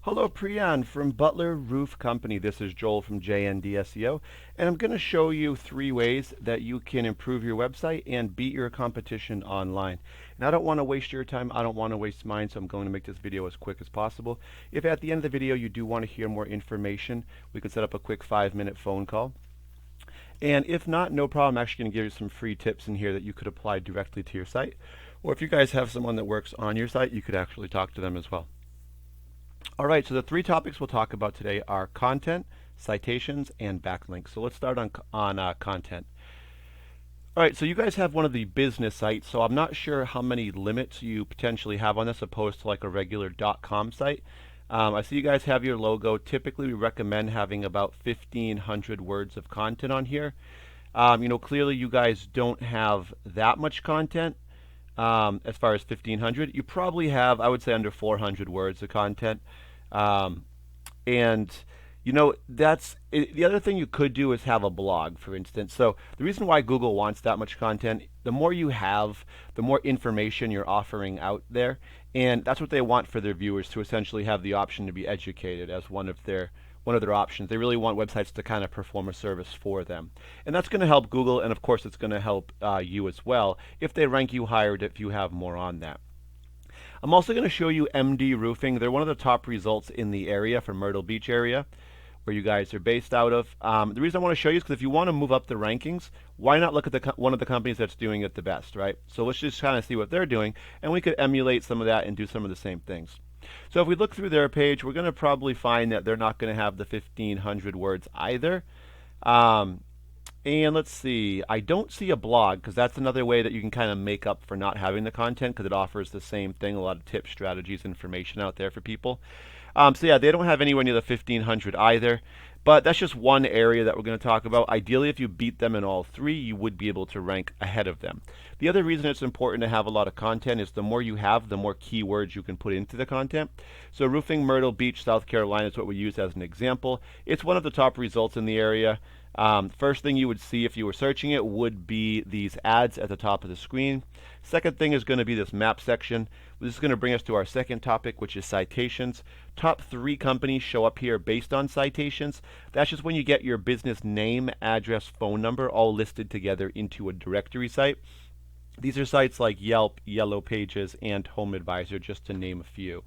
Hello, Prian from Butler Roof Company. This is Joel from JND SEO, and I'm going to show you 3 ways that you can improve your website and beat your competition online. And I don't want to waste your time. I don't want to waste mine, so I'm going to make this video as quick as possible. If at the end of the video you do want to hear more information, we can set up a quick 5-minute phone call. And if not, no problem. I'm actually going to give you some free tips in here that you could apply directly to your site. Or if you guys have someone that works on your site, you could actually talk to them as well. All right, so the 3 topics we'll talk about today are content, citations, and backlinks. So let's start on content. All right, so you guys have one of the business sites, so I'm not sure how many limits you potentially have on this opposed to like a regular .com site. I see you guys have your logo. Typically, we recommend having about 1,500 words of content on here. Clearly you guys don't have that much content. As far as 1,500, you probably have, I would say, under 400 words of content. And the other thing you could do is have a blog, for instance. So the reason why Google wants that much content, the more you have, the more information you're offering out there, and that's what they want for their viewers, to essentially have the option to be educated as one of their options. They really want websites to kind of perform a service for them. And that's going to help Google, and of course it's going to help you as well if they rank you higher, if you have more on that. I'm also going to show you MD Roofing. They're one of the top results in the area, for Myrtle Beach area, where you guys are based out of. The reason I want to show you is because if you want to move up the rankings, why not look at one of the companies that's doing it the best, right? So let's just kind of see what they're doing, and we could emulate some of that and do some of the same things. So if we look through their page, we're going to probably find that they're not going to have the 1,500 words either. And let's see, I don't see a blog, because that's another way that you can kind of make up for not having the content, because it offers the same thing, a lot of tips, strategies, information out there for people. So yeah, they don't have anywhere near the 1,500 either. But that's just one area that we're going to talk about. Ideally, if you beat them in all 3, you would be able to rank ahead of them. The other reason it's important to have a lot of content is the more you have, the more keywords you can put into the content. So roofing Myrtle Beach, South Carolina is what we use as an example. It's one of the top results in the area. First thing you would see if you were searching it would be these ads at the top of the screen. Second thing is going to be this map section. This is going to bring us to our second topic, which is citations. Top 3 companies show up here based on citations. That's just when you get your business name, address, phone number all listed together into a directory site. These are sites like Yelp, Yellow Pages, and Home Advisor, just to name a few.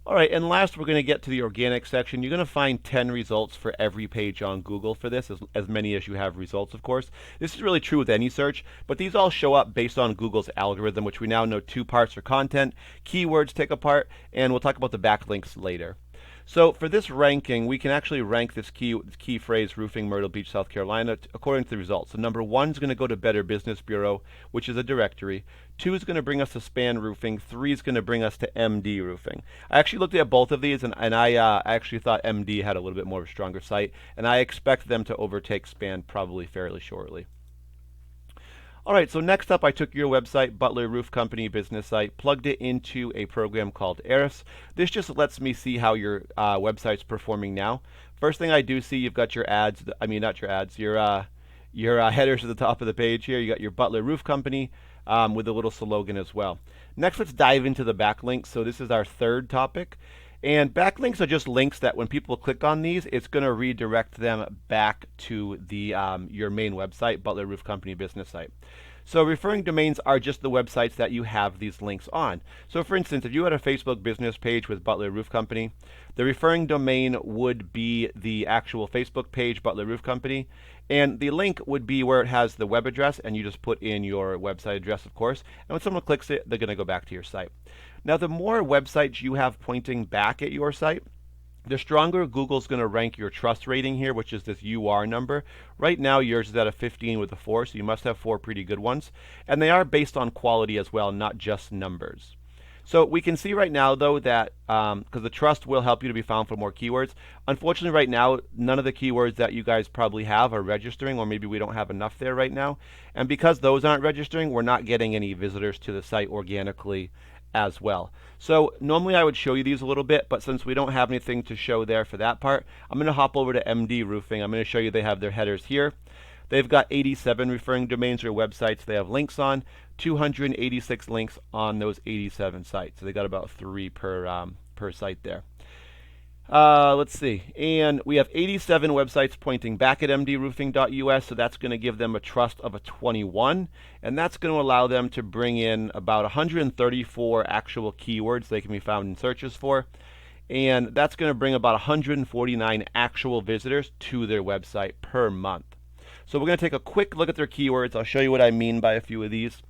All right, and last we're going to get to the organic section. You're going to find 10 results for every page on Google for this, as many as you have results, of course. This is really true with any search, but these all show up based on Google's algorithm, which we now know 2 parts are content, keywords take a part, and we'll talk about the backlinks later. So for this ranking, we can actually rank this key phrase, roofing Myrtle Beach, South Carolina, according to the results. So number 1 is going to go to Better Business Bureau, which is a directory. 2 is going to bring us to Span Roofing. 3 is going to bring us to MD Roofing. I actually looked at both of these, and I actually thought MD had a little bit more of a stronger site, and I expect them to overtake Span probably fairly shortly. All right, so next up, I took your website, Butler Roof Company business site, plugged it into a program called Ahrefs. This just lets me see how your website's performing now. First thing I do see, you've got your ads, not your ads, your headers at the top of the page here. You got your Butler Roof Company with a little slogan as well. Next, let's dive into the backlinks. So this is our third topic. And backlinks are just links that when people click on these, it's going to redirect them back to the your main website, Butler Roof Company business site. So referring domains are just the websites that you have these links on. So for instance, if you had a Facebook business page with Butler Roof Company, the referring domain would be the actual Facebook page, Butler Roof Company, and the link would be where it has the web address, and you just put in your website address, of course, and when someone clicks it, they're going to go back to your site. Now, the more websites you have pointing back at your site, the stronger Google's going to rank your trust rating here, which is this UR number. Right now, yours is at a 15 with a 4, so you must have 4 pretty good ones. And they are based on quality as well, not just numbers. So we can see right now, though, that because the trust will help you to be found for more keywords. Unfortunately, right now, none of the keywords that you guys probably have are registering, or maybe we don't have enough there right now. And because those aren't registering, we're not getting any visitors to the site organically as well. So normally I would show you these a little bit, but since we don't have anything to show there for that part, I'm going to hop over to MD Roofing. I'm going to show you they have their headers here. They've got 87 referring domains or websites they have links on, 286 links on those 87 sites. So they got about 3 per per site there. Let's see. And we have 87 websites pointing back at mdroofing.us, so that's going to give them a trust of a 21. And that's going to allow them to bring in about 134 actual keywords they can be found in searches for. And that's going to bring about 149 actual visitors to their website per month. So we're going to take a quick look at their keywords. I'll show you what I mean by a few of these.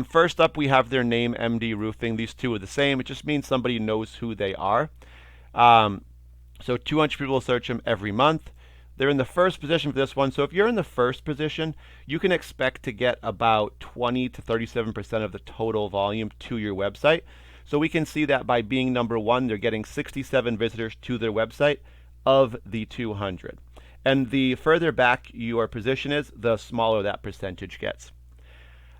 First up, we have their name, MD Roofing. These two are the same. It just means somebody knows who they are. So 200 people search them every month. They're in the first position for this one. So if you're in the first position, you can expect to get about 20 to 37% of the total volume to your website. So we can see that by being number one, they're getting 67 visitors to their website of the 200. And the further back your position is, the smaller that percentage gets.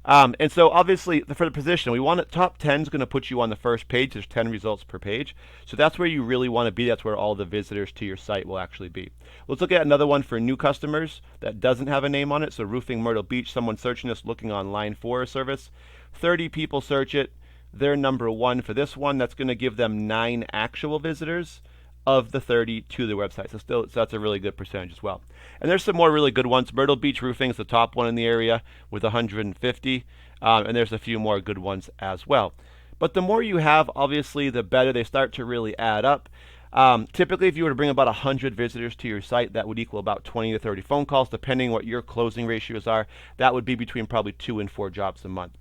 And so obviously for the position, we want it, top 10 is going to put you on the first page. There's 10 results per page. So that's where you really want to be. That's where all the visitors to your site will actually be. Let's look at another one for new customers that doesn't have a name on it. So Roofing Myrtle Beach, someone searching this looking online for a service. 30 people search it. They're number one for this one. That's going to give them 9 actual visitors of the 30 to the website. So that's a really good percentage as well. And there's some more really good ones. Myrtle Beach Roofing is the top one in the area with 150. And there's a few more good ones as well. But the more you have, obviously, the better they start to really add up. Typically, if you were to bring about 100 visitors to your site, that would equal about 20 to 30 phone calls, depending what your closing ratios are. That would be between probably 2 and 4 jobs a month.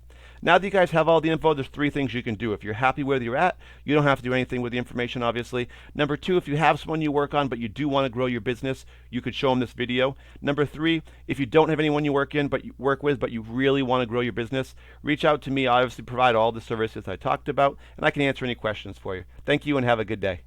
Now that you guys have all the info, there's 3 things you can do. If you're happy where you're at, you don't have to do anything with the information, obviously. Number 2, if you have someone you work on, but you do want to grow your business, you could show them this video. Number 3, if you don't have anyone you work with, but you really want to grow your business, reach out to me. I obviously provide all the services I talked about, and I can answer any questions for you. Thank you and have a good day.